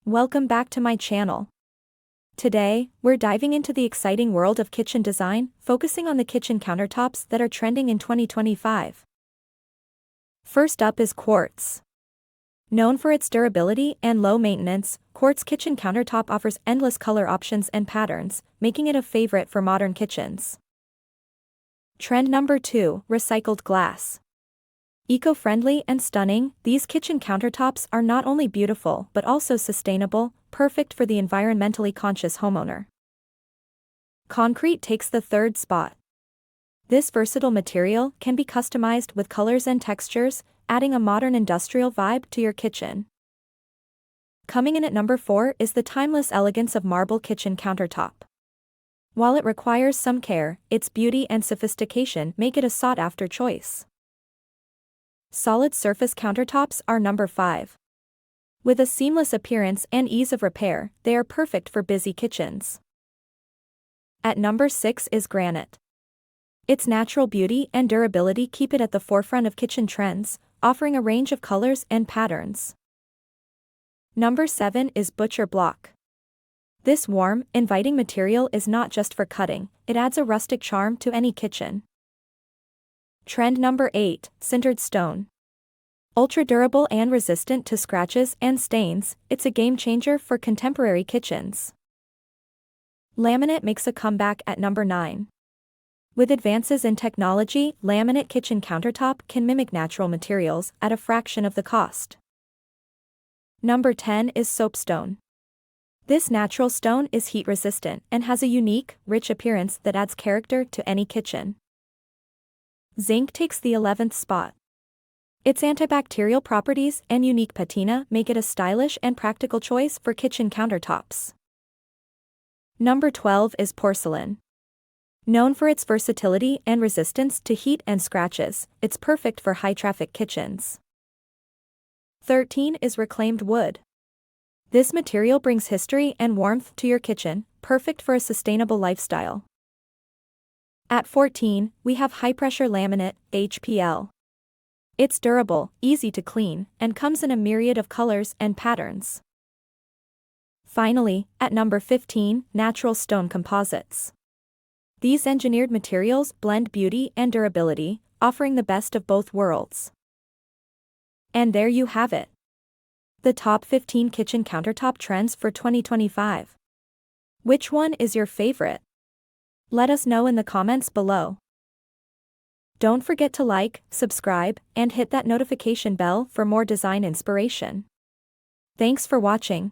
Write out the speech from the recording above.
Welcome back to my channel. Today, we're diving into the exciting world of kitchen design, focusing on the kitchen countertops that are trending in 2025. First up is quartz. Known for its durability and low maintenance, quartz kitchen countertop offers endless color options and patterns, making it a favorite for modern kitchens. Trend number 2, recycled glass. Eco-friendly and stunning, these kitchen countertops are not only beautiful but also sustainable, perfect for the environmentally conscious homeowner. Concrete takes the third spot. This versatile material can be customized with colors and textures, adding a modern industrial vibe to your kitchen. Coming in at number 4 is the timeless elegance of marble kitchen countertop. While it requires some care, its beauty and sophistication make it a sought-after choice. Solid surface countertops are number 5. With a seamless appearance and ease of repair, they are perfect for busy kitchens. At number 6 is granite. Its natural beauty and durability keep it at the forefront of kitchen trends, offering a range of colors and patterns. Number 7 is butcher block. This warm, inviting material is not just for cutting, it adds a rustic charm to any kitchen. Trend number 8, sintered stone. Ultra-durable and resistant to scratches and stains, it's a game-changer for contemporary kitchens. Laminate makes a comeback at number 9. With advances in technology, laminate kitchen countertop can mimic natural materials at a fraction of the cost. Number 10 is soapstone. This natural stone is heat-resistant and has a unique, rich appearance that adds character to any kitchen. Zinc takes the 11th spot. Its antibacterial properties and unique patina make it a stylish and practical choice for kitchen countertops. Number 12 is porcelain. Known for its versatility and resistance to heat and scratches, it's perfect for high-traffic kitchens. 13 is reclaimed wood. This material brings history and warmth to your kitchen, perfect for a sustainable lifestyle. At 14, we have high-pressure laminate, HPL. It's durable, easy to clean, and comes in a myriad of colors and patterns. Finally, at number 15, natural stone composites. These engineered materials blend beauty and durability, offering the best of both worlds. And there you have it. The top 15 kitchen countertop trends for 2025. Which one is your favorite? Let us know in the comments below. Don't forget to like, subscribe, and hit that notification bell for more design inspiration. Thanks for watching.